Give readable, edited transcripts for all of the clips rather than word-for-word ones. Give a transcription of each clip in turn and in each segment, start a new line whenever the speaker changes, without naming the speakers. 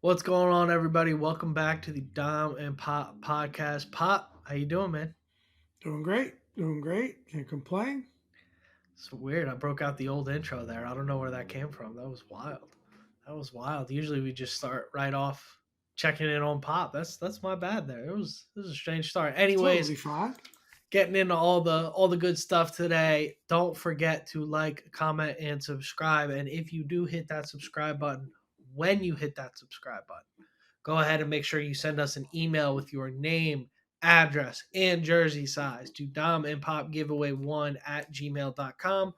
What's going on, everybody? Welcome back to the Dom and Pop podcast. Pop, how you doing, man?
Doing great. Doing great. Can't complain.
It's weird. I broke out the old intro there. I don't know where that came from. That was wild. That was wild. Usually we just start right off checking in on Pop. That's my bad there. It was a strange start. Anyways,
Totally fine.
getting into all the good stuff today. Don't forget to like, comment, and subscribe. And if you do hit that subscribe button, when you hit that subscribe button, go ahead and make sure you send us an email with your name, address, and jersey size to domandpopgiveaway1 at gmail.com.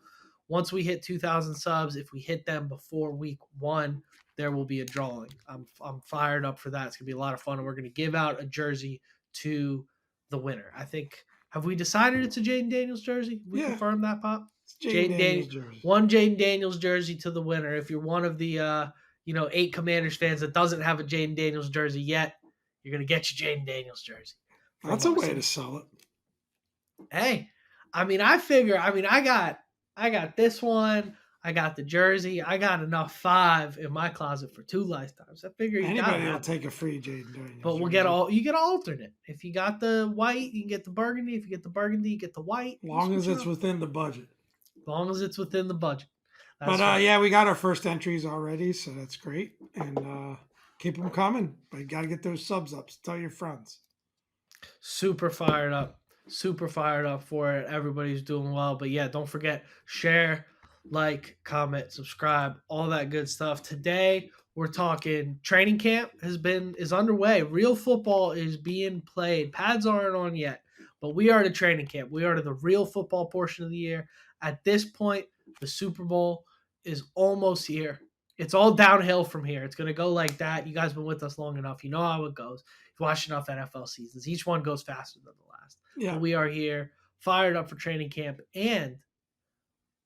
Once we hit 2,000 subs, if we hit them before week one, there will be a drawing. I'm fired up for that. It's going to be a lot of fun. And we're going to give out a jersey to the winner. I think, have we decided it's a Jaden Daniels jersey? We
Yeah,
confirmed that, Pop?
it's Jaden Daniels jersey.
One Jaden Daniels jersey to the winner. If you're one of the 8 Commanders fans that doesn't have a Jaden Daniels jersey yet, you're gonna get your Jaden Daniels jersey from
That's a
us.
way to sell it.
Hey, I got this one. I got the jersey. I got enough 5 in my closet for 2 lifetimes. I figure you gotta
Anybody will
have it.
take a free Jaden Daniels
But
jersey.
you get an alternate. If you got the white, you can get the burgundy. If you get the burgundy, you get the white.
As
You
long as
switch it
it's
up.
within the budget.
As long as it's within the budget.
But
That's right.
yeah, we got our first entries already, so that's great. And keep them coming. But you got to get those subs up. So tell your friends.
Super fired up. Super fired up for it. Everybody's doing well. But yeah, don't forget, share, like, comment, subscribe, all that good stuff. Today we're talking training camp is underway. Real football is being played. Pads aren't on yet, but we are to training camp. We are to the real football portion of the year. At this point, the Super Bowl is almost here. It's all downhill from here. It's going to go like that. You guys have been with us long enough. You know how it goes. You've watched enough NFL seasons. Each one goes faster than the last.
Yeah.
But we are here, fired up for training camp. And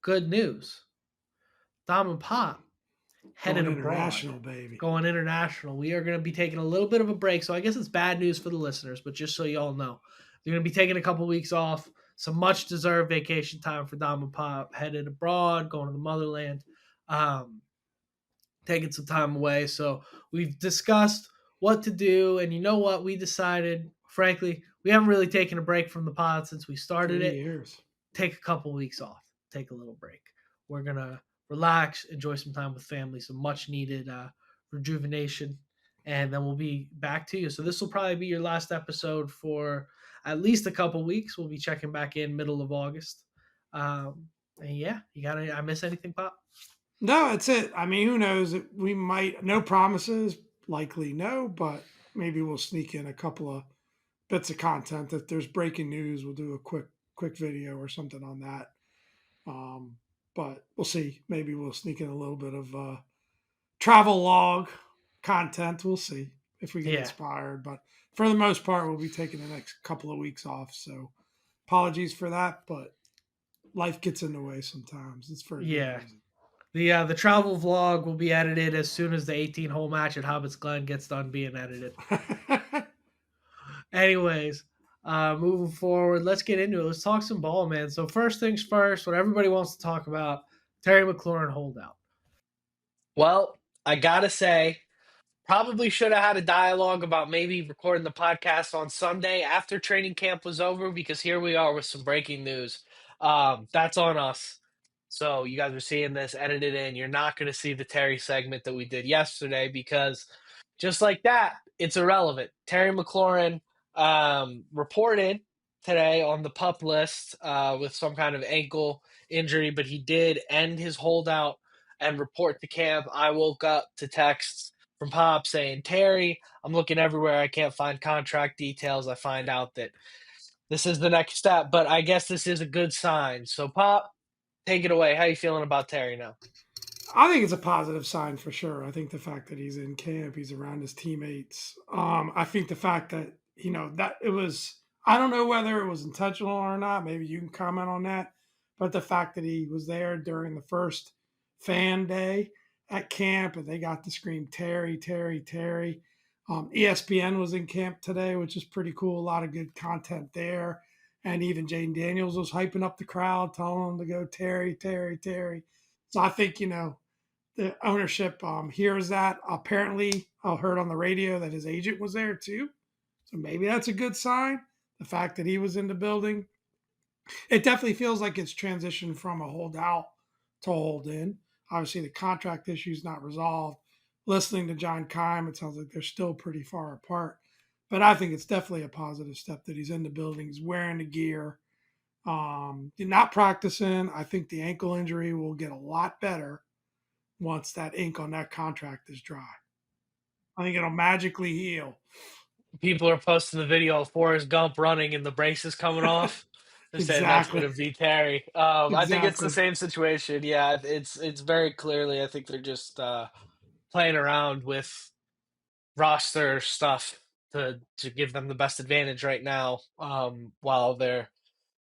good news, Dom and Pop headed
Going
abroad,
international, baby.
going international. We are going to be taking a little bit of a break. So I guess it's bad news for the listeners, but just so you all know, they're going to be taking a couple weeks off. Some much deserved vacation time for Dom and Pop, headed abroad, going to the motherland. Taking some time away. So we've discussed what to do. And you know what? We decided, frankly, we haven't really taken a break from the pod since we started
3
it.
years.
Take a couple weeks off, take a little break. We're going to relax, enjoy some time with family, some much needed rejuvenation. And then we'll be back to you. So this will probably be your last episode for at least a couple weeks. We'll be checking back in middle of August. And yeah, I miss anything, Pop?
No, that's it. I mean, who knows? We might, no promises, likely no, but maybe we'll sneak in a couple of bits of content. If there's breaking news, we'll do a quick video or something on that. Um, but we'll see. Maybe we'll sneak in a little bit of travel log content. We'll see if we get
Yeah.
inspired. But for the most part, we'll be taking the next couple of weeks off. So apologies for that, but life gets in the way sometimes. It's for a good
Yeah.
reason.
The travel vlog will be edited as soon as the 18-hole match at Hobbits Glen gets done being edited. Anyways, moving forward, let's get into it. Let's talk some ball, man. So first things first, what everybody wants to talk about, Terry McLaurin holdout. Well, I gotta say, probably should have had a dialogue about maybe recording the podcast on Sunday after training camp was over, because here we are with some breaking news. That's on us. So you guys are seeing this edited in. You're not going to see the Terry segment that we did yesterday because just like that, it's irrelevant. Terry McLaurin reported today on the pup list with some kind of ankle injury, but he did end his holdout and report to camp. I woke up to texts from Pop saying, Terry, I'm looking everywhere. I can't find contract details. I find out that this is the next step, but I guess this is a good sign. So, Pop, take it away. How you feeling about Terry now?
I think it's a positive sign for sure. I think the fact that he's in camp, he's around his teammates. I think the fact that that it was. I don't know whether it was intentional or not. Maybe you can comment on that. But the fact that he was there during the first fan day at camp and they got to scream Terry, Terry, Terry. ESPN was in camp today, which is pretty cool. A lot of good content there. And even Jaden Daniels was hyping up the crowd, telling them to go Terry, Terry, Terry. So I think, the ownership hears that. Apparently, I heard on the radio that his agent was there too. So maybe that's a good sign. The fact that he was in the building. It definitely feels like it's transitioned from a holdout to hold in. Obviously, the contract issue is not resolved. Listening to John Keim, it sounds like they're still pretty far apart. But I think it's definitely a positive step that he's in the building. He's wearing the gear. Not practicing. I think the ankle injury will get a lot better once that ink on that contract is dry. I think it'll magically heal.
People are posting the video of Forrest Gump running and the braces coming off. They're saying that's
Exactly.
going to be Terry. I think it's the
Exactly.
same situation. Yeah, it's very clearly. I think they're just playing around with roster stuff to give them the best advantage right now, while they're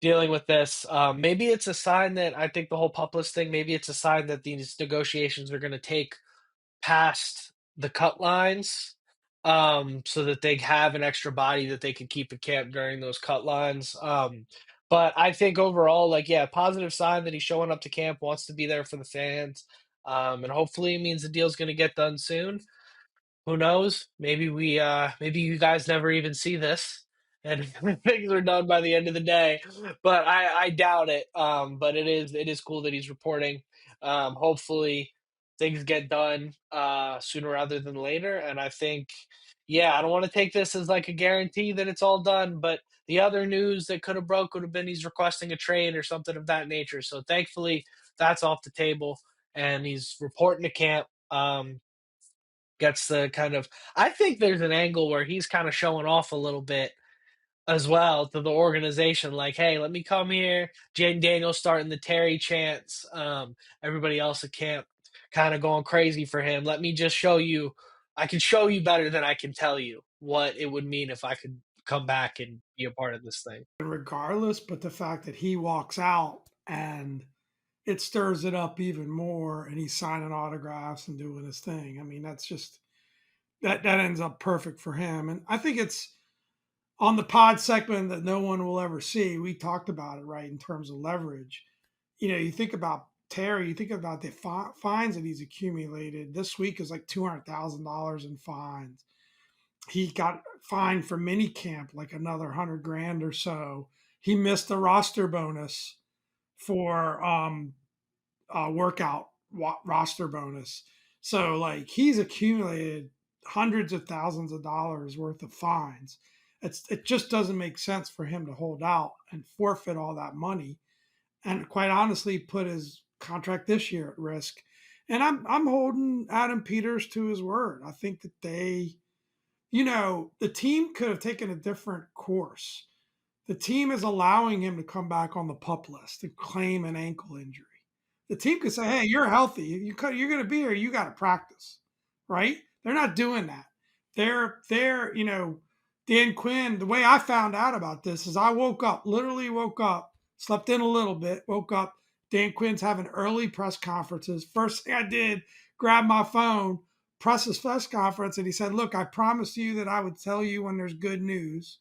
dealing with this. Maybe it's a sign that I think the whole pup list thing. Maybe it's a sign that these negotiations are going to take past the cut lines, so that they have an extra body that they can keep in camp during those cut lines. But I think overall, like, yeah, positive sign that he's showing up to camp, wants to be there for the fans, and hopefully it means the deal's going to get done soon. Who knows? Maybe you guys never even see this and things are done by the end of the day. But I doubt it. But it is cool that he's reporting. Hopefully things get done sooner rather than later. And I think, yeah, I don't want to take this as like a guarantee that it's all done, but the other news that could have broke would have been he's requesting a trade or something of that nature. So thankfully that's off the table and he's reporting to camp. Gets the kind of, I think there's an angle where he's kind of showing off a little bit as well to the organization, like, hey, let me come here. Jaden Daniels starting the Terry chants. Everybody else at camp kind of going crazy for him. Let me just show you. I can show you better than I can tell you what it would mean if I could come back and be a part of this thing.
Regardless, but the fact that he walks out and it stirs it up even more and he's signing autographs and doing his thing. I mean, that's just that ends up perfect for him. And I think it's on the pod segment that no one will ever see. We talked about it, right, in terms of leverage. You think about Terry, you think about the fines that he's accumulated. This week is like $200,000 in fines. He got fined for mini camp like another 100 grand or so. He missed the roster bonus for workout roster bonus. So like he's accumulated hundreds of thousands of dollars worth of fines. It just doesn't make sense for him to hold out and forfeit all that money, and quite honestly, put his contract this year at risk. And I'm holding Adam Peters to his word. I think that the team could have taken a different course. The team is allowing him to come back on the pup list and claim an ankle injury. The team could say, "Hey, you're healthy. You're going to be here. You got to practice." Right? They're not doing that. They're Dan Quinn. The way I found out about this is I literally woke up, slept in a little bit, woke up. Dan Quinn's having early press conferences. First thing I did, grab my phone, press his press conference, and he said, "Look, I promised you that I would tell you when there's good news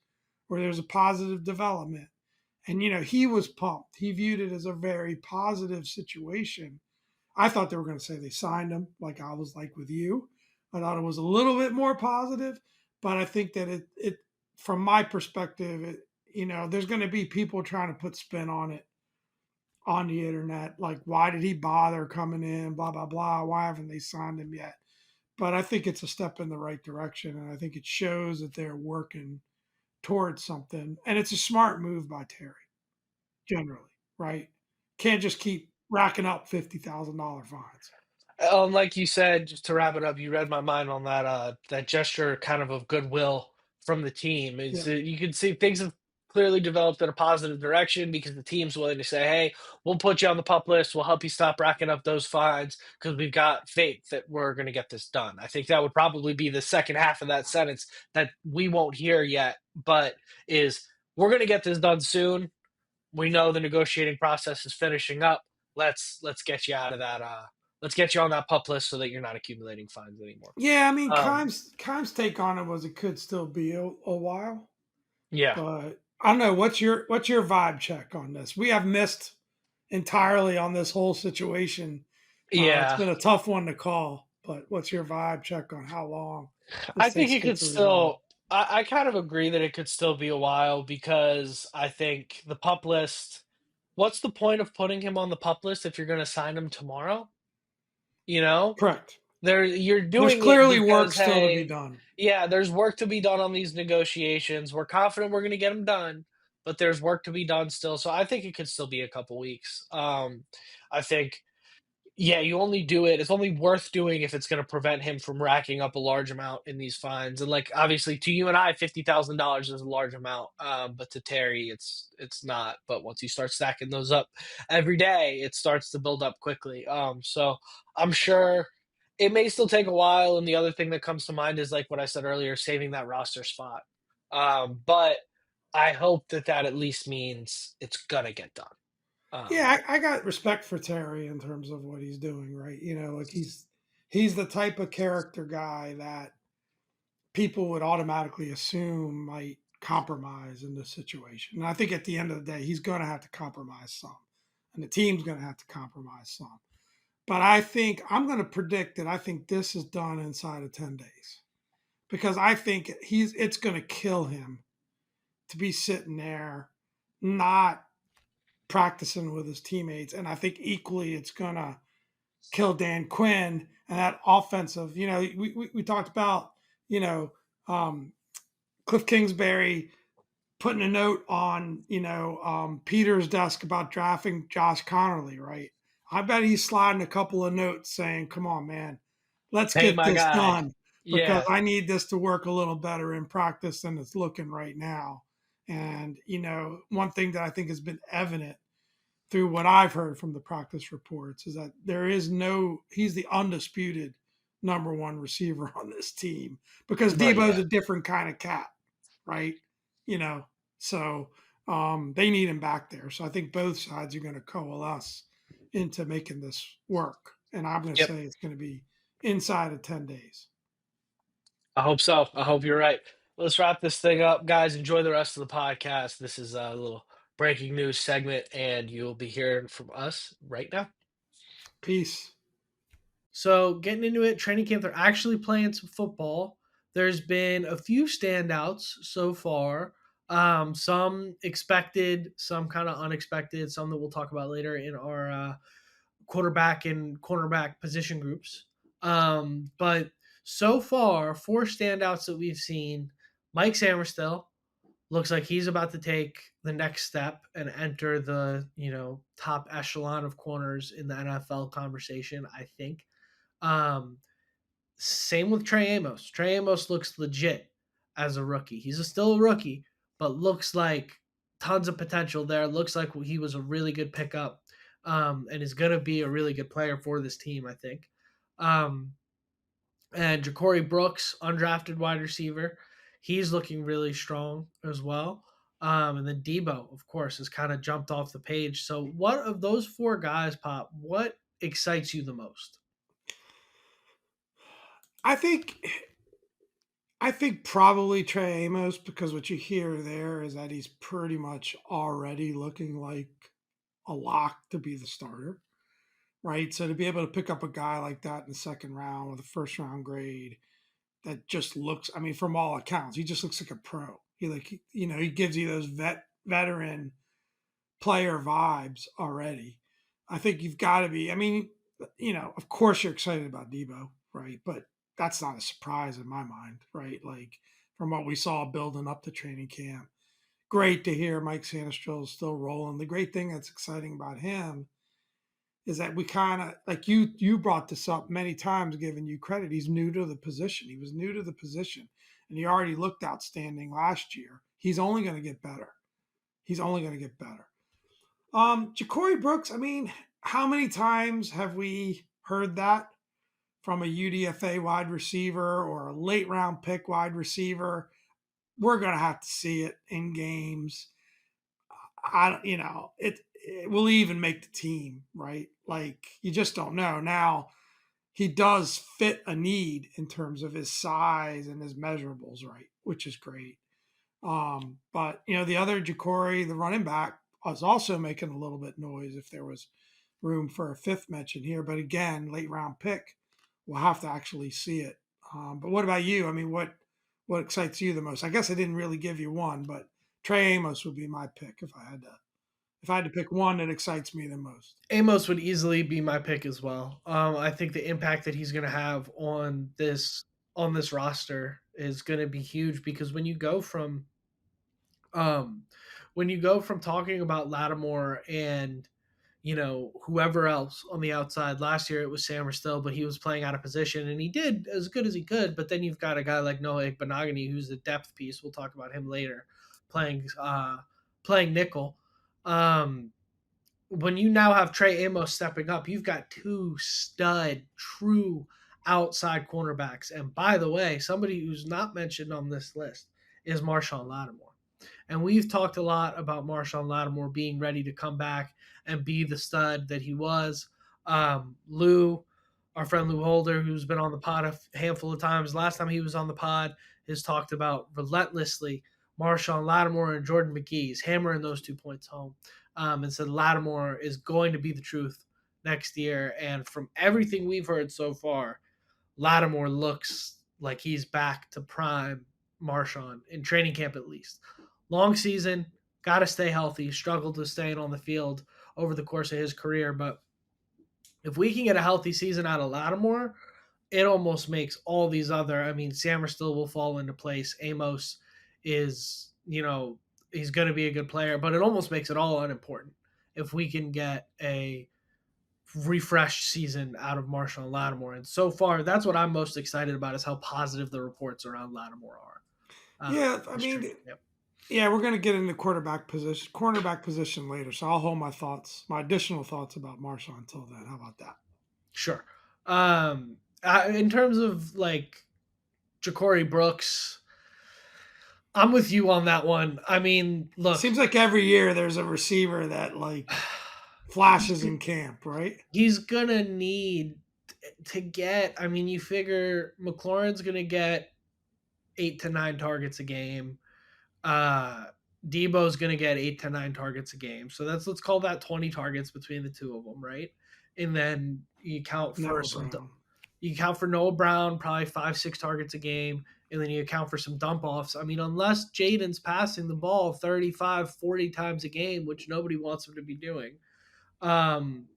or there's a positive development." And he was pumped. He viewed it as a very positive situation. I thought they were going to say they signed him, like I was like with you. I thought it was a little bit more positive, but I think that it from my perspective, there's going to be people trying to put spin on it on the internet, like why did he bother coming in, blah blah blah. Why haven't they signed him yet? But I think it's a step in the right direction, and I think it shows that they're working towards something, and it's a smart move by Terry generally, right? Can't just keep racking up $50,000 fines.
Like you said, just to wrap it up, you read my mind on that gesture kind of goodwill from the team.
Yeah.
You can see things have clearly developed in a positive direction because the team's willing to say, "Hey, we'll put you on the pup list. We'll help you stop racking up those fines because we've got faith that we're going to get this done." I think that would probably be the second half of that sentence that we won't hear yet, but is we're going to get this done soon. We know the negotiating process is finishing up. Let's get you out of that. Let's get you on that pup list so that you're not accumulating fines anymore.
Yeah, I mean,
Um,
Kime's take on it was it could still be a while,
yeah,
but I don't know. What's your vibe check on this? We have missed entirely on this whole situation It's
Yeah,
been a tough one to call, but what's your vibe check on how long
I
this
think
takes to
it
get
could
to resolve?
still. I kind of agree that it could still be a while because I think the pup list. What's the point of putting him on the pup list if you're going to sign him tomorrow? You know,
Correct.
you're
There's
doing it
clearly work
because
still to be
hey,
done.
yeah, there's work to be done on these negotiations. We're confident we're going to get them done, but there's work to be done still. So I think it could still be a couple weeks. I think yeah, you only do it. It's only worth doing if it's going to prevent him from racking up a large amount in these fines. And like obviously, to you and I, $50,000 is a large amount, but to Terry, it's not. But once you start stacking those up every day, it starts to build up quickly. So I'm sure it may still take a while. And the other thing that comes to mind is like what I said earlier, saving that roster spot. But I hope that that at least means it's gonna get done. Um,
Yeah, I got respect for Terry in terms of what he's doing, right? Like he's the type of character guy that people would automatically assume might compromise in this situation. And I think at the end of the day, he's going to have to compromise some, and the team's going to have to compromise some. But I think I'm going to predict that I think this is done inside of 10 days because I think it's going to kill him to be sitting there not practicing with his teammates. And I think equally it's going to kill Dan Quinn and that offensive. We talked about, you know, um, Cliff Kingsbury putting a note on, Peter's desk about drafting Josh Connerly, right? I bet he's sliding a couple of notes saying, come on, man, let's
Pay
get
my
this
guy.
done because
Yeah.
I need this to work a little better in practice than it's looking right now. And, one thing that I think has been evident through what I've heard from the practice reports is that he's the undisputed number one receiver on this team because
Oh
Debo's
yeah.
a different kind of cat, right? You know, so they need him back there. So I think both sides are going to coalesce into making this work. And I'm going to
Yep.
say it's going to be inside of 10 days.
I hope so. I hope you're right. Let's wrap this thing up, guys. Enjoy the rest of the podcast. This is a little breaking news segment, and you'll be hearing from us right now.
Peace.
So, getting into it, training camp, they're actually playing some football. There's been a few standouts so far. Some expected, some kind of unexpected, some that we'll talk about later in our quarterback and cornerback position groups. But so far, four standouts that we've seen. Mike Samerstill looks like he's about to take the next step and enter the top echelon of corners in the NFL conversation. I think. Um, Same with Trey Amos. Trey Amos looks legit as a rookie. He's still a rookie, but looks like tons of potential there. Looks like he was a really good pickup, and is going to be a really good player for this team, I think. Um, and Ja'Cory Brooks, undrafted wide receiver, he's looking really strong as well. And then Debo, of course, has kind of jumped off the page. So, what of those four guys, Pop? What excites you the most?
I think I think probably Trey Amos because what you hear there is that he's pretty much already looking like a lock to be the starter, right? So to be able to pick up a guy like that in the second round with a first round grade that just looks, I mean, from all accounts, he just looks like a pro. He gives you those veteran player vibes already. I think you've got to be. I mean, of course you're excited about Debo, right? But that's not a surprise in my mind, right? Like from what we saw building up to training camp. Great to hear Mike Sanistril is still rolling. The great thing that's exciting about him is that we kind of like you brought this up many times, giving you credit. He's new to the position. He was new to the position, and he already looked outstanding last year. He's only going to get better. He's only going to get better. Ja'Cory Brooks, I mean, how many times have we heard that from a UDFA wide receiver or a late round pick wide receiver? We're going to have to see it in games. It will even make the team, right? Like, you just don't know. Now, he does fit a need in terms of his size and his measurables, right? Which is great. But the other Ja'Cory, the running back, was also making a little bit noise if there was room for a fifth mention here. But again, late round pick, we'll have to actually see it. But what about you? I mean, what excites you the most? I guess I didn't really give you one, but Trey Amos would be my pick if I had to pick one that excites me the most.
Amos would easily be my pick as well. I think the impact that he's going to have on this roster is going to be huge because um, when you go from talking about Lattimore and whoever else on the outside. Last year it was Sam Still, but he was playing out of position and he did as good as he could. But then you've got a guy like Noah Igbenogany, who's a depth piece. We'll talk about him later, playing playing nickel. Um, when you now have Trey Amos stepping up, you've got two stud, true outside cornerbacks. And by the way, somebody who's not mentioned on this list is Marshawn Lattimore. And we've talked a lot about Marshawn Lattimore being ready to come back and be the stud that he was. Lou, our friend Lou Holder, who's been on the pod a handful of times, last time he was on the pod, has talked about relentlessly Marshawn Lattimore and Jordan McGee. He's hammering those 2 points home, and said Lattimore is going to be the truth next year. And from everything we've heard so far, Lattimore looks like he's back to prime Marshawn in training camp at least. Long season, got to stay healthy, struggled to stay on the field over the course of his career. But if we can get a healthy season out of Lattimore, it almost makes all these other, I mean, Still will fall into place. Amos is, he's going to be a good player, but it almost makes it all unimportant if we can get a refreshed season out of Marshawn Lattimore. And so far, that's what I'm most excited about is how positive the reports around Lattimore are.
Yeah, I
This
mean,
training camp.
yeah, we're going to get into cornerback position later. So I'll hold my additional thoughts about Marshawn until then. How about that?
Sure. In terms of like Ja'Cory Brooks, I'm with you on that one. I mean, look,
Seems like every year there's a receiver that like flashes in camp, right?
he's gonna need to get. I mean, you figure McLaurin's gonna get 8 to 9 targets a game. Uh, Debo's going to get 8 to 9 targets a game. So let's call that 20 targets between the two of them, right? And then
Noah Brown.
you account for Noah Brown, probably 5, 6 targets a game. And then you account for some dump offs. I mean, unless Jaden's passing the ball 35, 40 times a game, which nobody wants him to be doing. Um,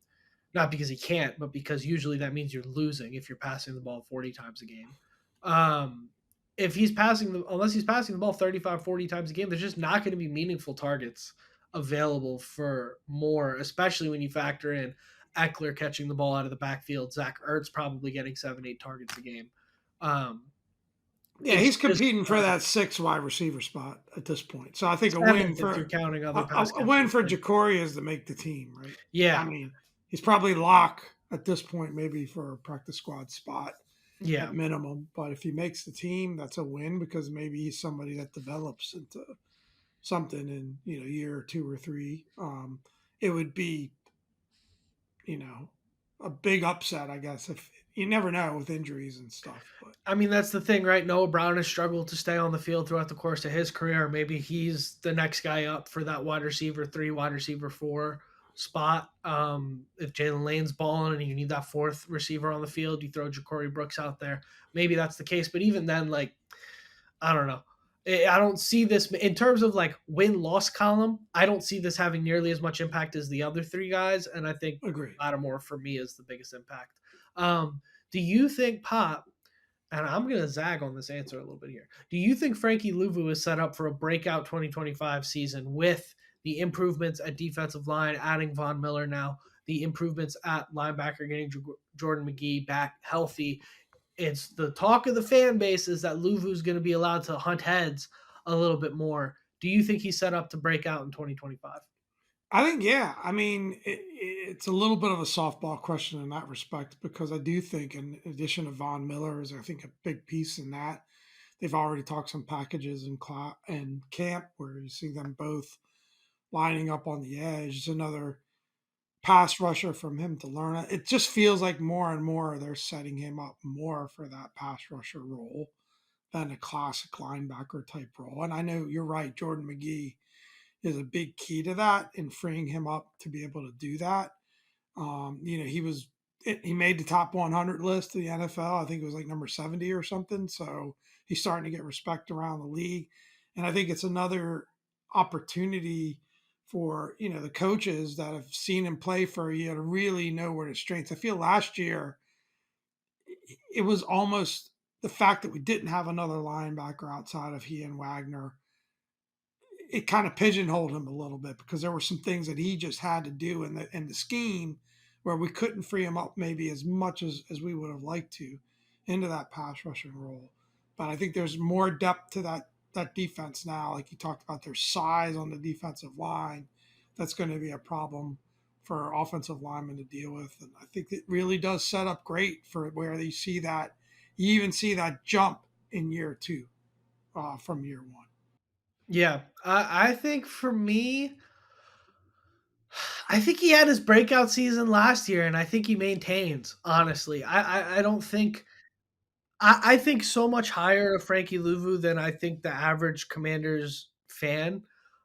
not because he can't, but because usually that means you're losing if you're passing the ball 40 times a game. Um, if he's unless he's passing the ball 35, 40 times a game, there's just not going to be meaningful targets available for more, especially when you factor in Eckler catching the ball out of the backfield, Zach Ertz probably getting 7, 8 targets a game. Um,
Yeah,
it's
he's
just
competing for that 6 wide receiver spot at this point. So I think a win
7th if you're
for
counting other pass
a win
catchers.
for
Right?
Ja'Cory is to make the team, right? I
Yeah,
mean, he's probably lock at this point, maybe for a practice squad spot
yeah.
at minimum. But if he makes the team, that's a win because maybe he's somebody that develops into something in year or 2 or 3. It would be a big upset, I guess. If you never know with injuries and stuff, but
I mean, that's the thing, right? Noah Brown has struggled to stay on the field throughout the course of his career. Maybe he's the next guy up for that wide receiver 3, wide receiver 4 spot. If Jalen Lane's balling and you need that fourth receiver on the field, you throw Ja'Cory Brooks out there. Maybe that's the case. But even then, like, I don't know. I don't see this in terms of like win loss column. I don't see this having nearly as much impact as the other three guys. And I think
agree.
Lattimore for me is the biggest impact. Do you think Pop, and I'm going to zag on this answer a little bit here. Do you think Frankie Louvu is set up for a breakout 2025 season with the improvements at defensive line, adding Von Miller now, the improvements at linebacker, getting Jordan McGee back healthy? It's the talk of the fan base is that Luvu's going to be allowed to hunt heads a little bit more. Do you think he's set up to break out in 2025?
I think, yeah. I mean, it's a little bit of a softball question in that respect because I do think, in addition to Von Miller, is I think a big piece in that. They've already talked some packages in camp where you see them both lining up on the edge. It's another pass rusher from him to learn it. It just feels like more and more they're setting him up more for that pass rusher role than a classic linebacker type role. And I know you're right, Jordan McGee is a big key to that and freeing him up to be able to do that. He made the top 100 list of the NFL. I think it was like number 70 or something. So he's starting to get respect around the league, and I think it's another opportunity for the coaches that have seen him play for a year to really know where his strengths. I feel last year it was almost the fact that we didn't have another linebacker outside of he and Wagner. It kind of pigeonholed him a little bit because there were some things that he just had to do in the scheme where we couldn't free him up maybe as much as we would have liked to into that pass rushing role. But I think there's more depth to that defense now. Like you talked about, their size on the defensive line. That's going to be a problem for offensive linemen to deal with. And I think it really does set up great for where you even see that jump in year two from year one.
Yeah, I think for me, I think he had his breakout season last year, and I think he maintains. Honestly, I don't think I think so much higher of Frankie Louvu than I think the average Commanders fan.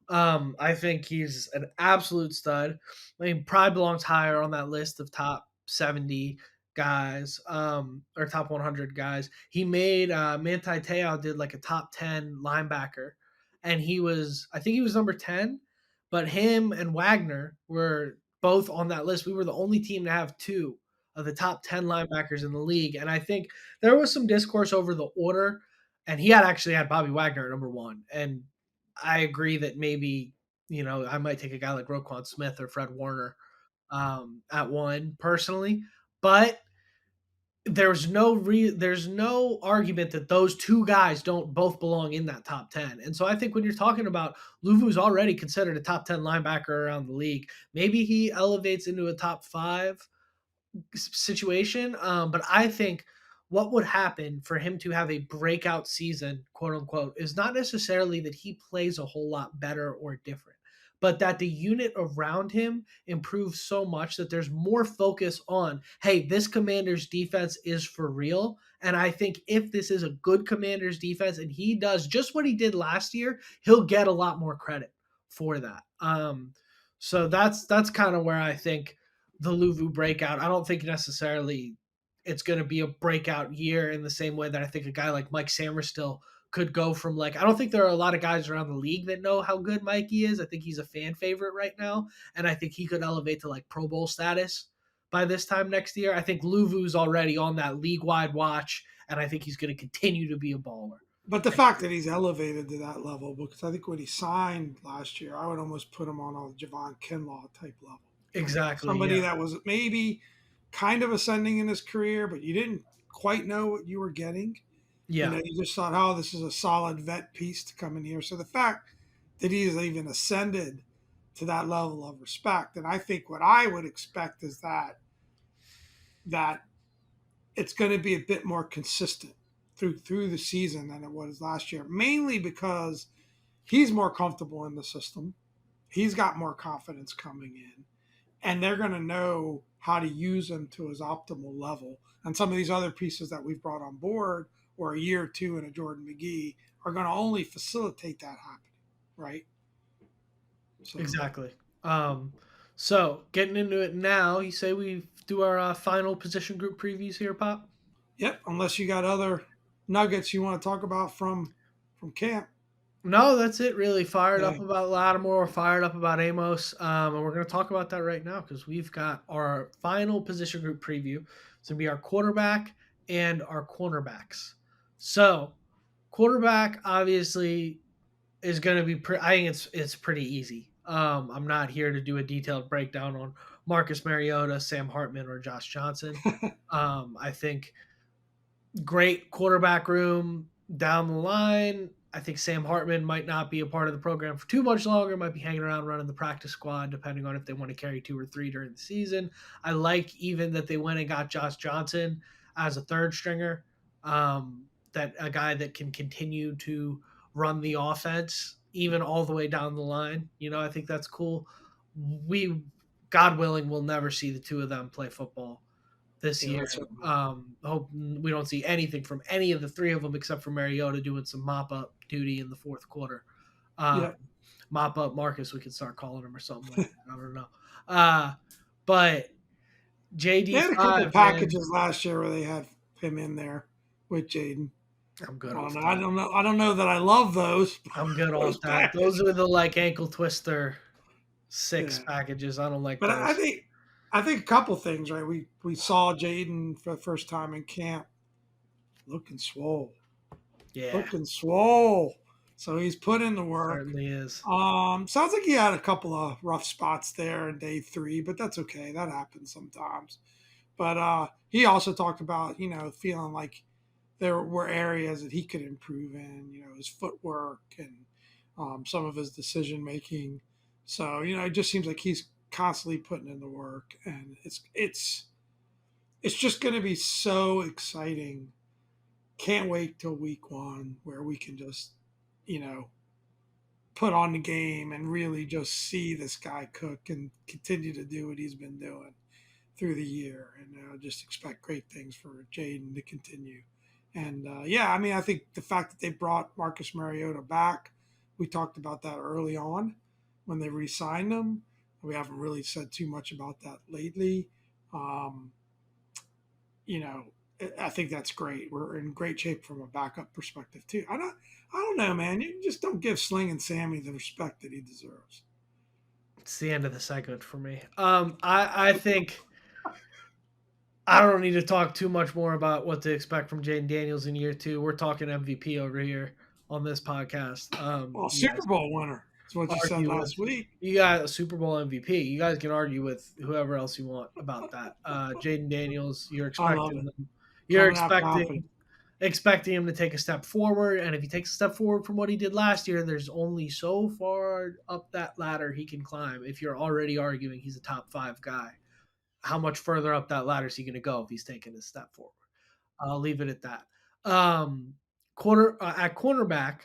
I think he's an absolute stud. I mean, probably belongs higher on that list of top 70 guys, or top 100 guys. He made Manti Te'o did like a top 10 linebacker, and I think he was number 10, but him and Wagner were both on that list. We were the only team to have two of the top 10 linebackers in the league, and I think there was some discourse over the order, and he had actually had Bobby Wagner at number one. And I agree that maybe, I might take a guy like Roquan Smith or Fred Warner at one personally, but there's no argument that those two guys don't both belong in that top 10. And so I think when you're talking about Luvu's already considered a top 10 linebacker around the league, maybe he elevates into a top 5 situation. But I think what would happen for him to have a breakout season, quote unquote, is not necessarily that he plays a whole lot better or different, but that the unit around him improves so much that there's more focus on, hey, this Commanders defense is for real. And I think if this is a good Commanders defense and he does just what he did last year, he'll get a lot more credit for that. So that's kind of where I think the Luvu breakout. I don't think necessarily it's going to be a breakout year in the same way that I think a guy like Mike Samerstill could go from, like, I don't think there are a lot of guys around the league that know how good Mikey is. I think he's a fan favorite right now, and I think he could elevate to like Pro Bowl status by this time next year. I think Luvu's already on that league wide watch, and I think he's going to continue to be a baller.
But the fact that he's elevated to that level, because I think when he signed last year, I would almost put him on a Javon Kinlaw type level, right?
Exactly.
Somebody
Yeah.
that was maybe kind of ascending in his career, but you didn't quite know what you were getting.
Yeah.
You just thought, oh, this is a solid vet piece to come in here. So the fact that he's even ascended to that level of respect, and I think what I would expect is that it's going to be a bit more consistent through the season than it was last year, mainly because he's more comfortable in the system. He's got more confidence coming in, and they're going to know how to use him to his optimal level. And some of these other pieces that we've brought on board, or a year or two in a Jordan McGee, are going to only facilitate that happening, right? So,
Exactly. Um, so getting into it now, you say we do our final position group previews here, Pop?
yep. Unless you got other nuggets you want to talk about from camp,
No, that's it. Really fired
yeah.
up about Lattimore, fired up about Amos, and we're going to talk about that right now because we've got our final position group preview. It's going to be our quarterback and our cornerbacks. So, quarterback obviously is going to be. I think it's pretty easy. I'm not here to do a detailed breakdown on Marcus Mariota, Sam Hartman, or Josh Johnson. I think great quarterback room down the line. I think Sam Hartman might not be a part of the program for too much longer, might be hanging around running the practice squad, depending on if they want to carry 2 or 3 during the season. I like even that they went and got Josh Johnson as a third stringer, that a guy that can continue to run the offense, even all the way down the line. I think that's cool. We, God willing, will never see the two of them play football this
Yeah,
year.
let's
Hope we don't see anything from any of the three of them except for Mariota doing some mop up duty in the fourth quarter. Um,
yeah.
Mop up Marcus, we could start calling him or something like that. I don't know. But
They
JD
had a couple
5, man.
packages last year where they had him in there with Jaden.
I'm good
I don't
off
know. I
that.
don't know. I don't know that I love those
I'm good
those
off that. Those
packages.
are the like ankle twister six
Yeah,
packages. I don't like
but
those.
I think a couple things. Right, we saw Jaden for the first time in camp, looking swole,
Yeah,
looking swole. So he's put in the work.
certainly is.
Sounds like he had a couple of rough spots there in day 3, but that's okay. That happens sometimes. But he also talked about, feeling like there were areas that he could improve in, his footwork and some of his decision making. So, it just seems like he's constantly putting in the work, and it's just going to be so exciting. Can't wait till week 1 where we can just, you know, put on the game and really just see this guy cook and continue to do what he's been doing through the year, and just expect great things for Jaden to continue. And yeah, I mean, I think the fact that they brought Marcus Mariota back, we talked about that early on when they re-signed him. We haven't really said too much about that lately. Um, you know, I think that's great. We're in great shape from a backup perspective too. I don't know, man. You just don't give Sling and Sammy the respect that he deserves.
It's the end of the segment for me. I think I don't need to talk too much more about what to expect from Jaden Daniels in year 2. We're talking MVP over here on this podcast.
Well,
You
Super
guys
Bowl winner is what you said
argue with
last week.
you got a Super Bowl MVP. You guys can argue with whoever else you want about that. Jaden Daniels,
I love it.
you're
Coming out confident.
expecting him to take a step forward, and if he takes a step forward from what he did last year, there's only so far up that ladder he can climb. If you're already arguing he's a top 5 guy, how much further up that ladder is he going to go if he's taking a step forward? I'll leave it at that. Quarter at cornerback,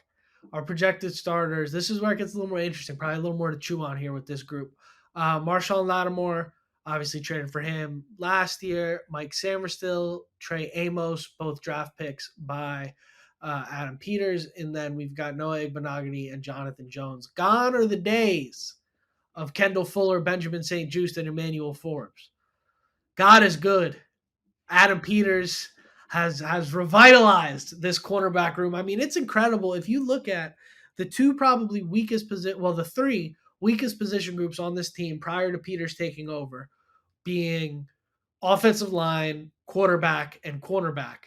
our projected starters. This is where it gets a little more interesting. Probably a little more to chew on here with this group. Marshawn Lattimore, obviously traded for him last year. Mike Samerstill, Trey Amos, both draft picks by Adam Peters, and then we've got Noah Igbenogany and Jonathan Jones. Gone are the days of Kendall Fuller, Benjamin St. Juste, and Emmanuel Forbes. God is good. Adam Peters has revitalized this cornerback room. I mean, it's incredible if you look at the two probably weakest position, well, the three weakest position groups on this team prior to Peters taking over, being offensive line, quarterback, and cornerback.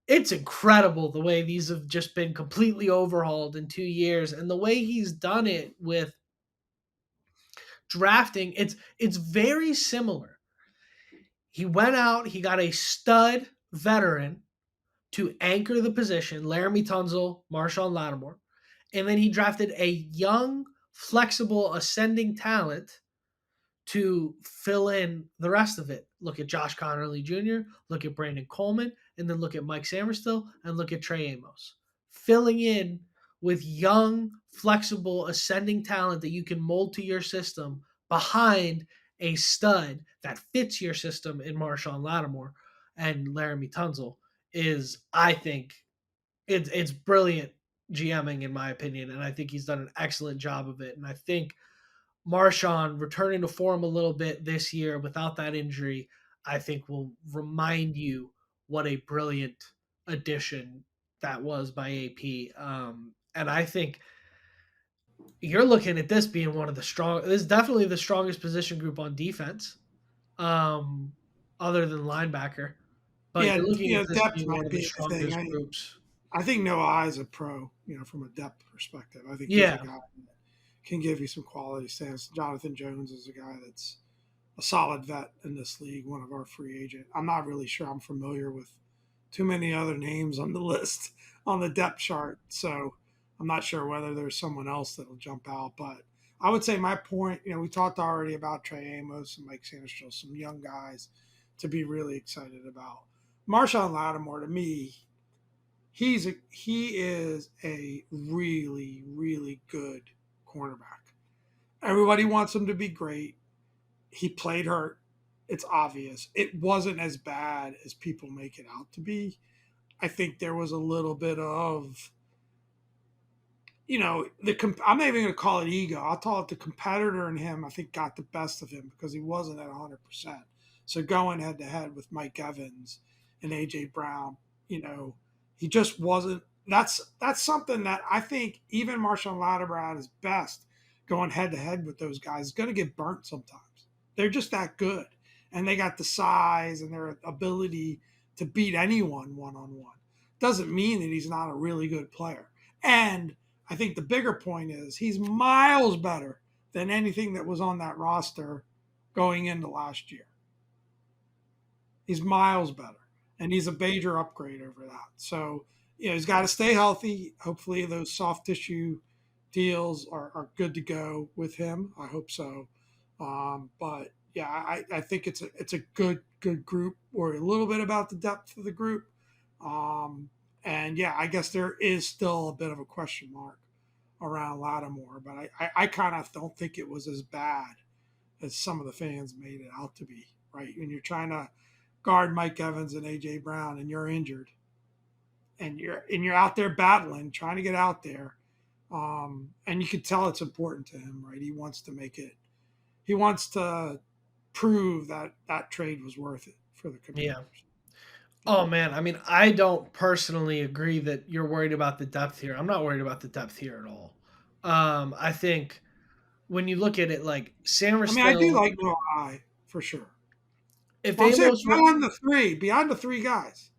It's incredible the way these have just been completely overhauled in 2 years, and the way he's done it with drafting. It's very similar. He went out, he got a stud veteran to anchor the position, Laramie Tunzel, Marshawn Lattimore, and then he drafted a young, flexible, ascending talent to fill in the rest of it. Look at Josh Connerly Jr., look at Brandon Coleman, and then look at Mike Samerstill, and look at Trey Amos. Filling in with young, flexible, ascending talent that you can mold to your system behind a stud that fits your system in Marshawn Lattimore and Laramie Tunzel is, I think, it's brilliant GMing in my opinion, and I think he's done an excellent job of it. And I think Marshawn returning to form a little bit this year without that injury, I think will remind you what a brilliant addition that was by AP. And I think you're looking at this being one of the strong. This is definitely the strongest position group on defense, um, other than linebacker. But
Yeah,
you're looking at this
depth
being one
might
of the
be the thing.
strongest groups.
I think Noah is a pro, from a depth perspective. I think he's a
Yeah,
guy that can give you some quality stats. Jonathan Jones is a guy that's a solid vet in this league, one of our free agent. I'm not really sure I'm familiar with too many other names on the list on the depth chart, so I'm not sure whether there's someone else that'll jump out. But I would say my point, we talked already about Trey Amos and Mike Sanders, some young guys to be really excited about. Marshawn Lattimore, to me, he is a really really good cornerback. Everybody wants him to be great. He played hurt. It's obvious. It wasn't as bad as people make it out to be. I think there was a little bit of, I'm not even going to call it ego. I'll call it the competitor in him. I think got the best of him because he wasn't at 100%. So going head to head with Mike Evans and AJ Brown, he just wasn't. That's something that I think even Marshawn Lattimore at his best, going head to head with those guys, is going to get burnt sometimes. They're just that good, and they got the size and their ability to beat anyone one on one. Doesn't mean that he's not a really good player. And I think the bigger point is he's miles better than anything that was on that roster going into last year. He's miles better, and he's a major upgrade over that. So, he's got to stay healthy. Hopefully, those soft tissue deals are good to go with him. I hope so. But yeah, I think it's a good group. Worry a little bit about the depth of the group, and yeah, I guess there is still a bit of a question mark around Lattimore, but I kind of don't think it was as bad as some of the fans made it out to be. Right, when you're trying to guard Mike Evans and AJ Brown, and you're injured, and you're out there battling, trying to get out there, and you can tell it's important to him, right? He wants to make it. He wants to prove that that trade was worth it for the
Yeah.
Commanders.
Oh man, I mean, I don't personally agree that you're worried about the depth here. I'm not worried about the depth here at all. I think when you look at it, like Sam are
I mean, I do
still,
like Noah I for sure.
if
Well, I'm saying
Amos were,
beyond the three guys.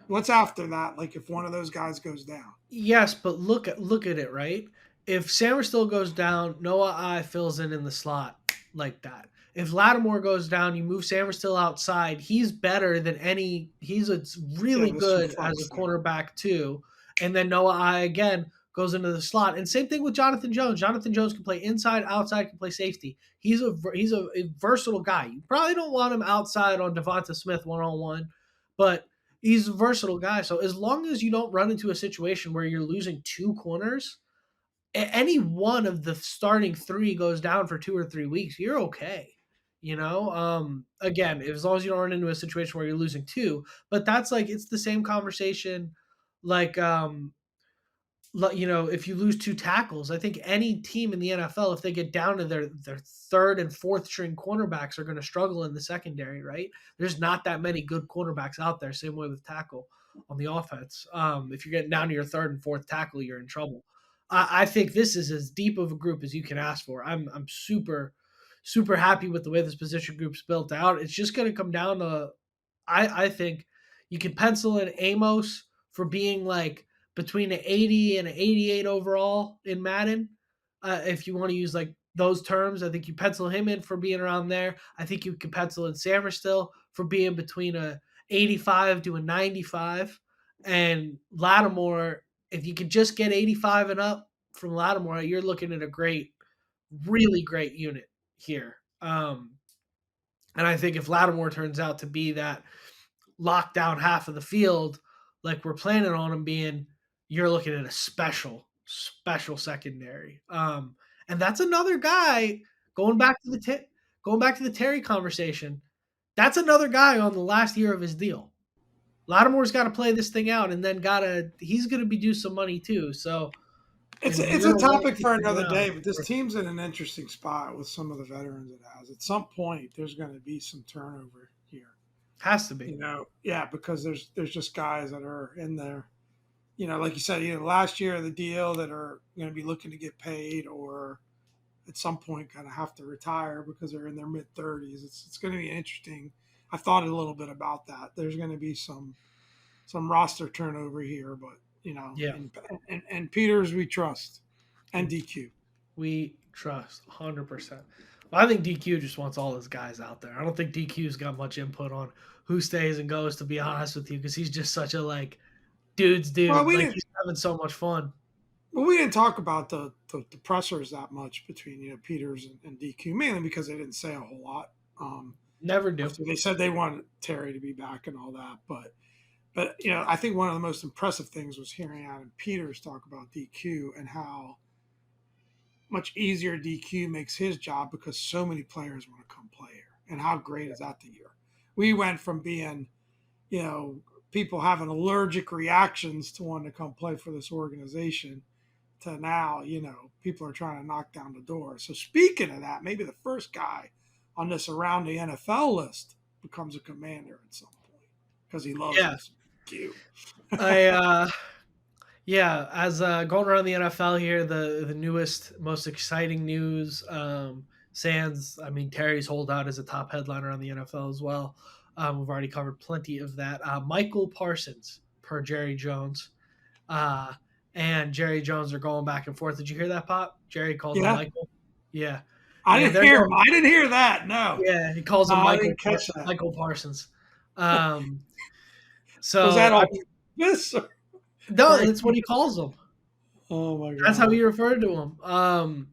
What's after that? Like if one of those guys goes down,
yes, but look at it, right? If Samerstill goes down, Noah I fills in the slot like that. If Lattimore goes down, you move Samerstill outside. He's better than any. He's a
yeah,
really
there's some
good as a
flex there.
cornerback too. And then Noah I again goes into the slot. And same thing with Jonathan Jones. Jonathan Jones can play inside, outside, can play safety. He's a versatile guy. You probably don't want him outside on Devonta Smith 1-on-1, but he's a versatile guy. So as long as you don't run into a situation where you're losing two corners, any one of the starting three goes down for 2 or 3 weeks, you're okay. Again, as long as you don't run into a situation where you're losing two, but that's like it's the same conversation, like if you lose two tackles, I think any team in the NFL, if they get down to their third and fourth string cornerbacks, are going to struggle in the secondary, right? There's not that many good cornerbacks out there. Same way with tackle on the offense. If you're getting down to your third and fourth tackle, you're in trouble. I think this is as deep of a group as you can ask for. I'm super super happy with the way this position group's built out. It's just going to come down to I think you can pencil in Amos for being like between an 80 and an 88 overall in Madden. If you want to use like those terms, I think you pencil him in for being around there. I think you can pencil in Samerstill for being between a 85 to a 95. And Lattimore, if you could just get 85 and up from Lattimore, you're looking at a great, really great unit here. And I think if Lattimore turns out to be that lock down half of the field like we're planning on him being, you're looking at a special secondary. And that's another guy going back to the Terry conversation. That's another guy on the last year of his deal. Lattimore's got to play this thing out, and then he's going to be due some money too. So,
It's
you're
it's a
going to want
topic
to
for
stick
another
around.
day, but this team's in an interesting spot with some of the veterans it has. At some point, there's going to be some turnover here.
Has to be.
Yeah, because there's just guys that are in there. Like you said, either last year of the deal that are going to be looking to get paid, or at some point kind of have to retire because they're in their mid 30s. It's going to be interesting. I thought a little bit about that. There's going to be some roster turnover here, but
Yeah.
and Peters we trust, and DQ.
We trust 100%. Well, I think DQ just wants all his guys out there. I don't think DQ's got much input on who stays and goes, to be honest with you, because he's just such a like dude's
Well,
dude.
we
Like
didn't.
he's having so much fun.
Well, we didn't talk about the pressers that much between Peters and DQ, mainly because they didn't say a whole lot.
Never do.
After they said they wanted Terry to be back and all that, but I think one of the most impressive things was hearing Adam Peters talk about DQ and how much easier DQ makes his job because so many players want to come play here. And how great is that the year? We went from being, people having allergic reactions to wanting to come play for this organization to now, people are trying to knock down the door. So speaking of that, maybe the first guy on this around the NFL list becomes a commander at some point because he loves
Yeah.
his Q.
I Yeah, as going around the NFL here, the newest, most exciting news. Sands, I mean, Terry's holdout is a top headliner on the NFL as well. We've already covered plenty of that. Michael Parsons, per Jerry Jones, uh, and Jerry Jones are going back and forth. Did you hear that, Pop? Jerry calls him
Yeah,
Michael. Yeah,
I
yeah,
didn't
they're
hear him.
going.
I didn't hear that. No,
Yeah, he calls
no,
him
I didn't catch that.
Michael Parsons. Um,
Was that
so I
on
mean,
purpose?
no,
Or,
that's what he calls him.
oh my
That's how
god!
he referred to him.
Wasn't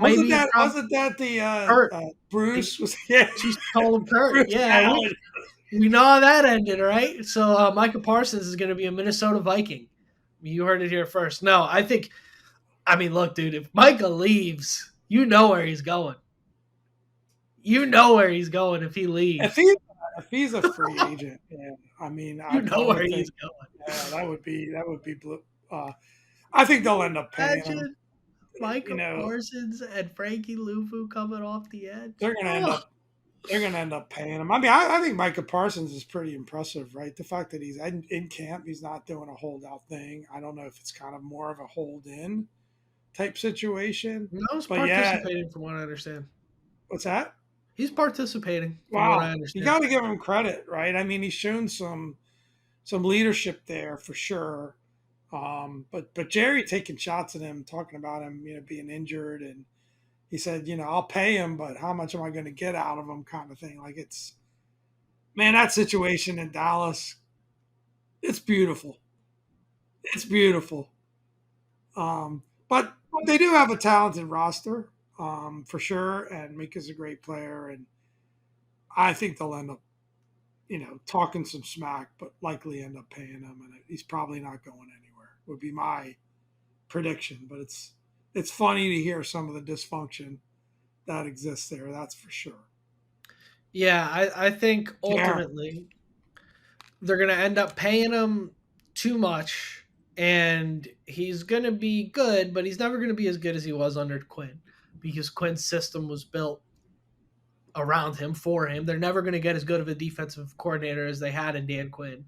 Maybe
that wasn't that the
Kurt. He,
Bruce was yeah
she used to call him Kurt.
Bruce
Yeah,
Allen?
we know how that ended, right? So Micah Parsons is going to be a Minnesota Viking. You heard it here first. No, I think. I mean, look, dude. If Micah leaves, you know where he's going. You know where he's going if he
If
leaves.
he's if he's a free agent, yeah, I mean, I
You know
probably
where
think
he's going.
yeah, that would be blue. I think they'll end up paying him.
Imagine
You
Micah
know,
Parsons and Frankie Luvu coming off the edge.
they're gonna end
Oh,
up they're gonna end up paying him. I mean, I think Micah Parsons is pretty impressive, right? The fact that he's in camp, he's not doing a holdout thing. I don't know if it's kind of more of a hold in type situation,
no, he's
but yeah,
participating from what I understand.
what's that?
He's participating from what I
Wow, you
understand.
got to give him credit, right? I mean, he's shown some leadership there for sure. But Jerry taking shots at him, talking about him, being injured, and he said, I'll pay him, but how much am I going to get out of him, kind of thing. Like it's man, that situation in Dallas, it's beautiful. It's beautiful. But they do have a talented roster, for sure, and Mika's a great player, and I think they'll end up, talking some smack, but likely end up paying him, and he's probably not going anywhere. Would be my prediction, but it's funny to hear some of the dysfunction that exists there. That's for sure.
Yeah, I think
Yeah,
ultimately they're going to end up paying him too much, and he's going to be good, but he's never going to be as good as he was under Quinn because Quinn's system was built around him for him. They're never going to get as good of a defensive coordinator as they had in Dan Quinn.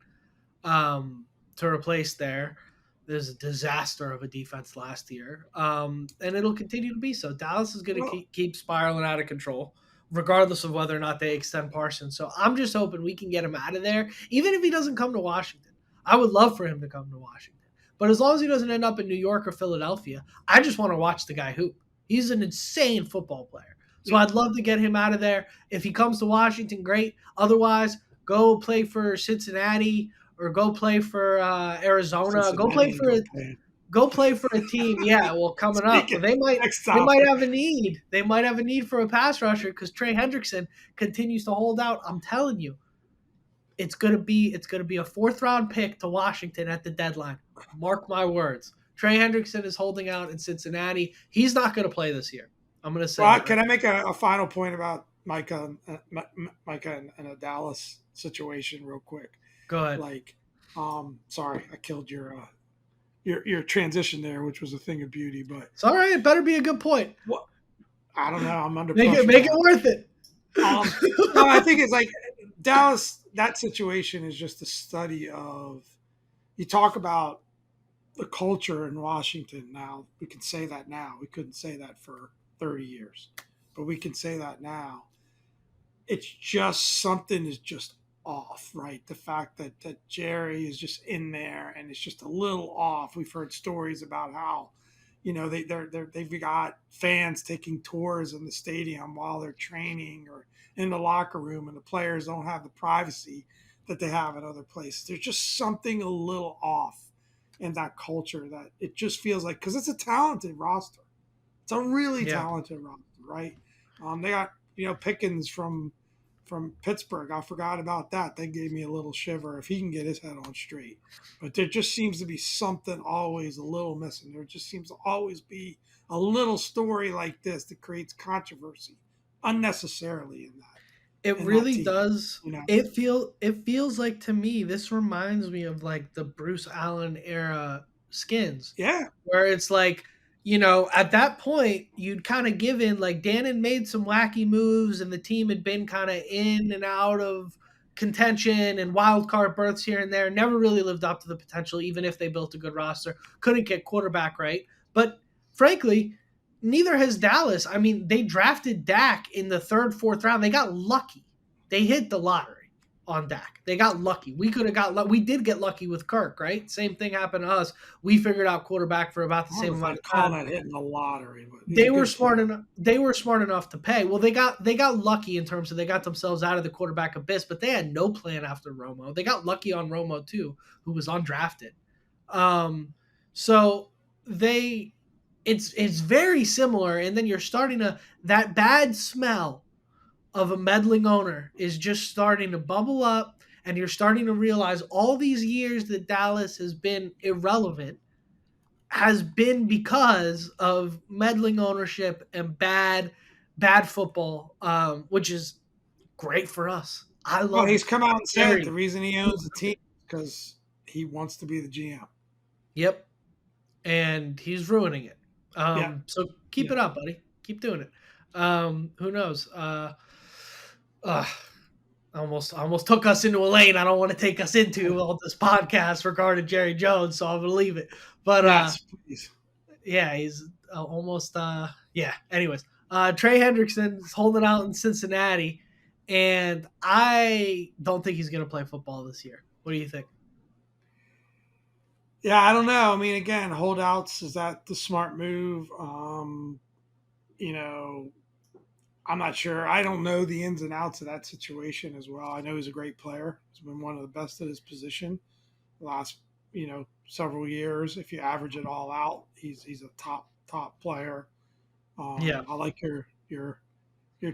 To replace there. There's a disaster of a defense last year, and it'll continue to be so. Dallas is going to
well,
keep spiraling out of control, regardless of whether or not they extend Parsons. So I'm just hoping we can get him out of there, even if he doesn't come to Washington. I would love for him to come to Washington, but as long as he doesn't end up in New York or Philadelphia, I just want to watch the guy hoop. He's an insane football player. So
yeah,
I'd love to get him out of there. If he comes to Washington, great. Otherwise, go play for Cincinnati or go play for Arizona.
Cincinnati ain't gonna pay him.
Go play for a team. Yeah, well, coming up,
Speaking next
they might
topic.
have a need. They might have a need for a pass rusher because Trey Hendrickson continues to hold out. I'm telling you, it's gonna be a fourth round pick to Washington at the deadline. Mark my words. Trey Hendrickson is holding out in Cincinnati. He's not going to play this year. I'm going to say
Well,
that
can
right.
I make a final point about Micah and a Dallas situation real quick?
Go ahead.
Like, sorry, I killed your transition there, which was a thing of beauty. But
It's all right. It better be a good point.
what I don't know, I'm under
Make it
pressure
make it
now.
worth it.
No, I think it's like Dallas. That situation is just a study of. You talk about the culture in Washington now. We can say that now. We couldn't say that for 30 years, but we can say that now. It's just something is just off, right? The fact that Jerry is just in there and it's just a little off. We've heard stories about how, they've got fans taking tours in the stadium while they're training or in the locker room, and the players don't have the privacy that they have at other places. There's just something a little off in that culture that it just feels like because it's a talented roster. It's a really
Yeah.
talented roster, right? They got Pickens from Pittsburgh. I forgot about that. That gave me a little shiver if he can get his head on straight. But there just seems to be something always a little missing. There just seems to always be a little story like this that creates controversy unnecessarily
It
in that
really
team.
does.
You know,
It feels like to me this reminds me of like the Bruce Allen era skins
yeah,
where it's like at that point, you'd kind of given like Dan had made some wacky moves, and the team had been kind of in and out of contention and wild card berths here and there. Never really lived up to the potential, even if they built a good roster. Couldn't get quarterback right, but frankly, neither has Dallas. I mean, they drafted Dak in the third, fourth round. They got lucky. They hit the lottery on Dak. They got lucky. We could have we did get lucky with Kirk, right? Same thing happened to us. We figured out quarterback for about the
I don't
same
know if
amount
I'd
of
call
time.
that hitting the lottery, but he's a
They were
good
smart
player.
enough. They were smart enough to pay. Well, they got lucky in terms of they got themselves out of the quarterback abyss, but they had no plan after Romo. They got lucky on Romo too, who was undrafted. Um, so they, it's very similar, and then you're starting to that bad smell of a meddling owner is just starting to bubble up, and you're starting to realize all these years that Dallas has been irrelevant has been because of meddling ownership and bad football, which is great for us. I
Well,
love
he's come out and said the
Terry.
reason he owns the team is because he wants to be the GM.
Yep, and he's ruining it.
Yeah,
So keep
yeah,
it up, buddy. Keep doing it. Who knows? Uh, almost took us into a lane I don't want to take us into on this podcast regarding Jerry Jones, so I'm gonna leave it. But
yes, please.
yeah, he's almost yeah. Anyways, Trey Hendrickson's holding out in Cincinnati, and I don't think he's gonna play football this year. What do you think?
Yeah, I don't know. I mean, again, holdouts, is that the smart move? You know, I'm not sure. I don't know the ins and outs of that situation as well. I know he's a great player. He's been one of the best at his position the last, several years. If you average it all out, he's a top player.
Yeah,
I like your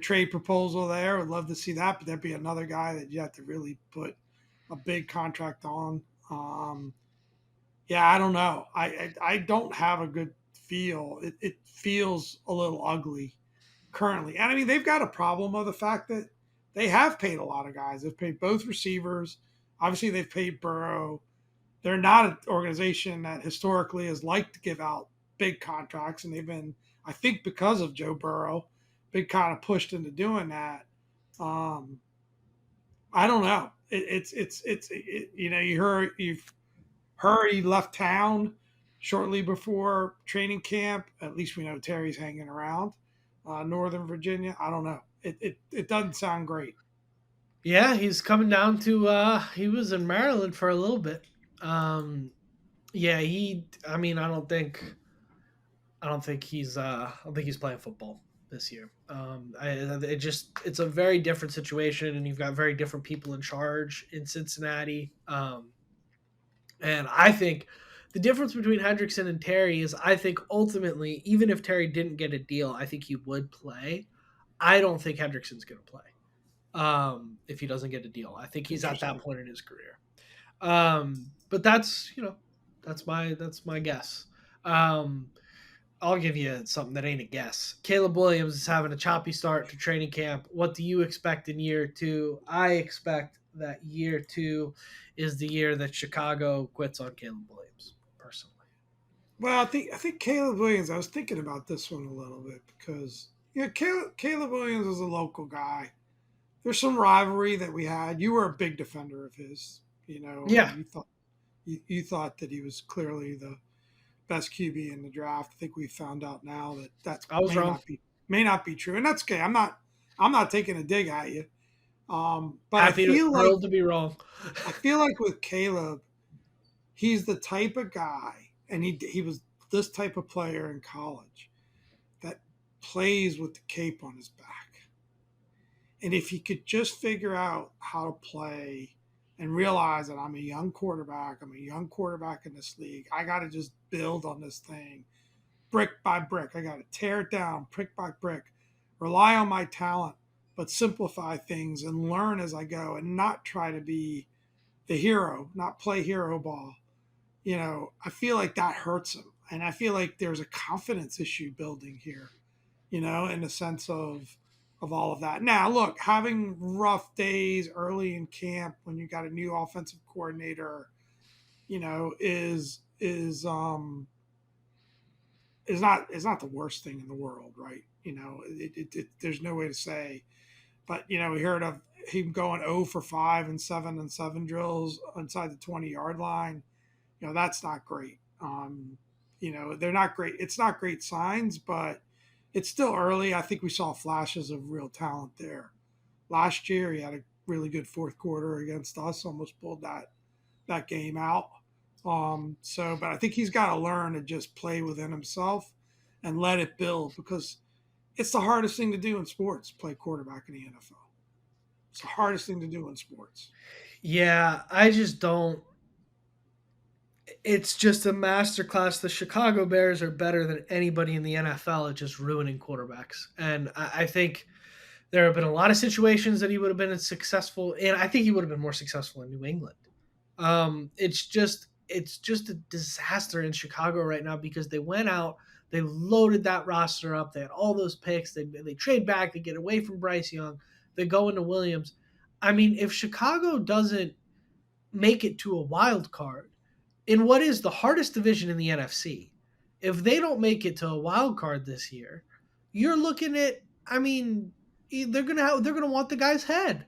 trade proposal there. I'd love to see that, but that'd be another guy that you have to really put a big contract on. Yeah, I don't know. I don't have a good feel. It feels a little ugly currently. And I mean, they've got a problem of the fact that they have paid a lot of guys. They've paid both receivers. Obviously, they've paid Burrow. They're not an organization that historically has liked to give out big contracts, and they've been, I think, because of Joe Burrow, been kind of pushed into doing that. Um, I don't know. You've heard he left town shortly before training camp. At least we know Terry's hanging around Northern Virginia. I don't know. It doesn't sound great.
yeah, he's coming down to. He was in Maryland for a little bit. Um, yeah, he. I mean, I don't think he's playing football this year. It's a very different situation, and you've got very different people in charge in Cincinnati. And I think the difference between Hendrickson and Terry is I think ultimately, even if Terry didn't get a deal, I think he would play. I don't think Hendrickson's going to play if he doesn't get a deal. I think he's at that
Interesting.
point in his career. But that's my guess. Um, I'll give you something that ain't a guess. Caleb Williams is having a choppy start to training camp. What do you expect in year two? I expect that year two is the year that Chicago quits on Caleb Williams, personally.
Well, I think Caleb Williams. I was thinking about this one a little bit because Caleb Williams is a local guy. There's some rivalry that we had. You were a big defender of his.
Yeah,
You thought that he was clearly the best QB in the draft. I think we found out now that that
I was wrong.
may not be true, and that's okay. I'm not taking a dig at you. But
Thrilled to be wrong.
I feel like with Caleb, he's the type of guy, and he was this type of player in college that plays with the cape on his back. And if he could just figure out how to play and realize that I'm a young quarterback in this league. I got to just build on this thing brick by brick. I got to tear it down brick by brick, rely on my talent, but simplify things and learn as I go and not try to be the hero, not play hero ball. I feel like that hurts him. And I feel like there's a confidence issue building here, in the sense of all of that. Now, look, having rough days early in camp when you got a new offensive coordinator, is is not the worst thing in the world, right? There's no way to say, but we heard of him going 0 for 5 and 7 and 7 drills inside the 20-yard line. That's not great. They're not great. It's not great signs, but it's still early. I think we saw flashes of real talent there. Last year, he had a really good fourth quarter against us, almost pulled that game out. But I think he's got to learn to just play within himself and let it build because it's the hardest thing to do in sports, play quarterback in the NFL. It's the hardest thing to do in sports.
Yeah, I just don't. It's just a masterclass. The Chicago Bears are better than anybody in the NFL at just ruining quarterbacks. And I think there have been a lot of situations that he would have been successful in. I think he would have been more successful in New England. It's just a disaster in Chicago right now because they went out, they loaded that roster up, they had all those picks, they trade back, they get away from Bryce Young, they go into Williams. I mean, if Chicago doesn't make it to a wild card in what is the hardest division in the NFC, if they don't make it to a wild card this year, you're looking at. I mean, they're gonna want the guy's head.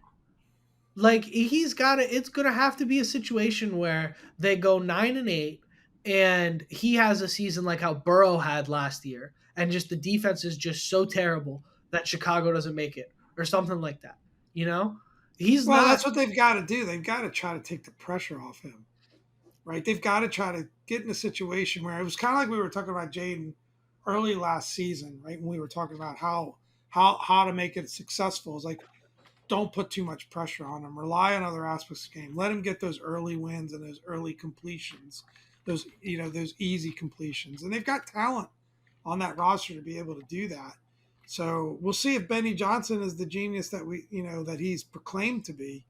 Like he's got to. It's gonna have to be a situation where they go 9-8, and he has a season like how Burrow had last year, and just the defense is just so terrible that Chicago doesn't make it, or something like that. You know, he's
Well,
not.
that's what they've got to do. They've got to try to take the pressure off him, right? They've got to try to get in a situation where it was kind of like we were talking about Jaden early last season, right? When we were talking about how to make it successful. It's like don't put too much pressure on him. Rely on other aspects of the game. Let him get those early wins and those early completions, those easy completions. And they've got talent on that roster to be able to do that. So we'll see if Benny Johnson is the genius that he's proclaimed to be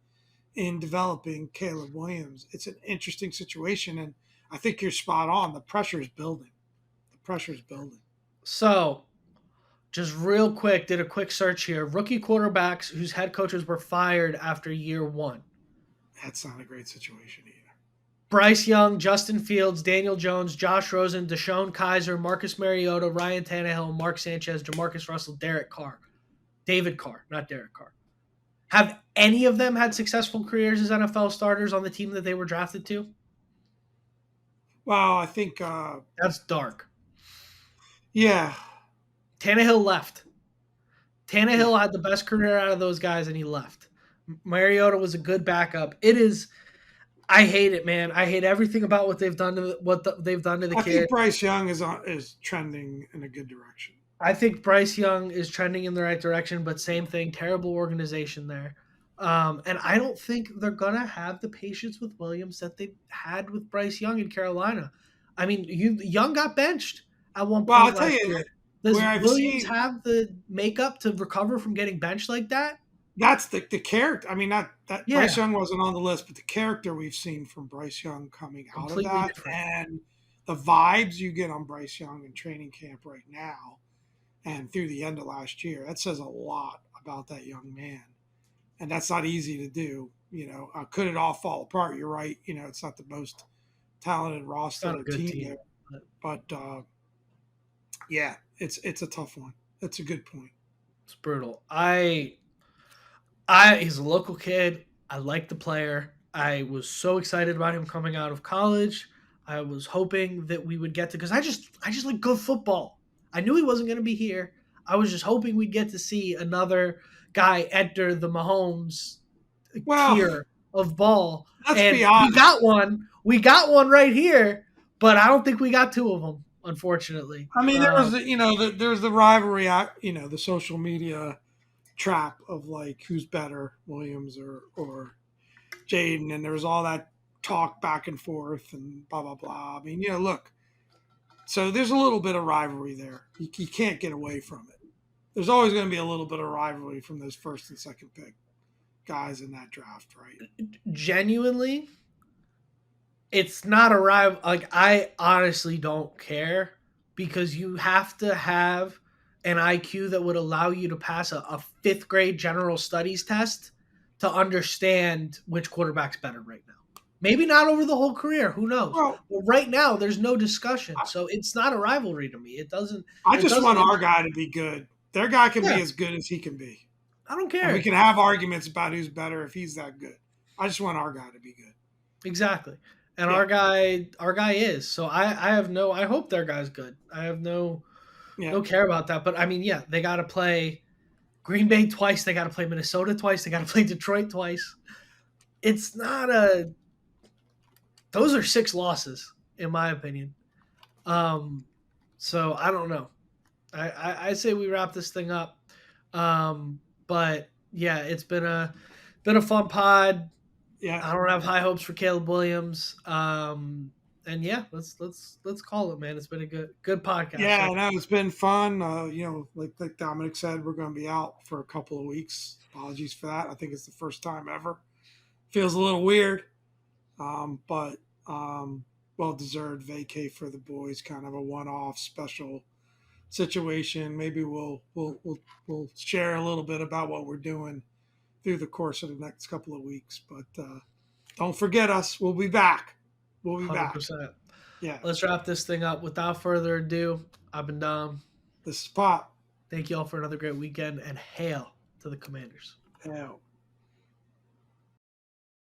in developing Caleb Williams. It's an interesting situation, and I think you're spot on. The pressure is building. The pressure is building.
So just real quick, did a quick search here. Rookie quarterbacks whose head coaches were fired after year one:
That's not a great situation either.
Bryce Young, Justin Fields, Daniel Jones, Josh Rosen, Deshaun Kaiser, Marcus Mariota, Ryan Tannehill, Mark Sanchez, Jamarcus Russell, Derek Carr. David Carr, not Derek Carr. Have any of them had successful careers as NFL starters on the team that they were drafted to?
Well, I think,
That's dark.
yeah,
Tannehill left.
yeah.
Tannehill had the best career out of those guys, and he left. Mariota was a good backup. It is. I hate it, man. I hate everything about what they've done to they've done to the
I
kid.
think Bryce Young is trending in a good direction.
I think Bryce Young is trending in the right direction, but same thing, terrible organization there. And I don't think they're gonna have the patience with Williams that they had with Bryce Young in Carolina. I mean, Young got benched at one
Well,
point
I'll tell
last
you
year. Does
where I've
Williams
seen
have the makeup to recover from getting benched like that?
that's the character. I mean, not that Bryce
Yeah,
Young wasn't on the list, but the character we've seen from Bryce Young coming out of
completely
that,
different.
and the vibes you get on Bryce Young in training camp right now, and through the end of last year, that says a lot about that young man. And that's not easy to do. Could it all fall apart? You're right. It's not the most talented
It's
roster
not a
or
good
team
team.
there, but yeah, it's a tough one. That's a good point.
It's brutal. I he's a local kid. I like the player. I was so excited about him coming out of college. I was hoping that we would get to because I just like good football. I knew he wasn't going to be here. I was just hoping we'd get to see another guy enter the Mahomes
Well,
tier of ball,
let's
and
be
we
honest.
got one. We got one right here, but I don't think we got two of them, unfortunately.
I mean, there's the rivalry, the social media trap of like who's better, Williams or Jaden, and there's all that talk back and forth and blah blah blah. I mean, look, so there's a little bit of rivalry there. You can't get away from it. There's always going to be a little bit of rivalry from those first and second pick guys in that draft, right?
Genuinely, it's not a rival. Like I honestly don't care because you have to have an IQ that would allow you to pass a fifth grade general studies test to understand which quarterback's better right now. Maybe not over the whole career. Who knows?
Well,
But right now, there's no discussion,
I,
so it's not a rivalry to me. It doesn't.
I
It
just
doesn't
want our
interest
guy
me.
to be good. Their guy can
Yeah,
be as good as he can be.
I don't
And we
care.
can have arguments about who's better if he's that good. I just want our guy to be good.
Exactly. And
Yeah.
our guy is. So I have no. I hope their guy's good. I have
Yeah.
no care about that. But I mean, yeah, they got to play Green Bay twice. They got to play Minnesota twice. They got to play Detroit twice. It's not a. Those are 6 losses in my opinion. Um, so I don't know. I say we wrap this thing up. But yeah, it's been a fun pod.
Yeah.
I don't have high hopes for Caleb Williams. And yeah, let's call it, man. It's been a good podcast.
Yeah,
So
I know it's been fun. Like Dominic said, we're going to be out for a couple of weeks. Apologies for that. I think it's the first time ever. Feels a little weird, but well deserved vacay for the boys. Kind of a one-off special situation. Maybe we'll share a little bit about what we're doing through the course of the next couple of weeks. But don't forget us. We'll be back. We'll be back.
100%.
Yeah.
Let's wrap this thing up. Without further ado, I've been Dom.
This is Pop.
Thank you all for another great weekend, and hail to the Commanders.
Yeah.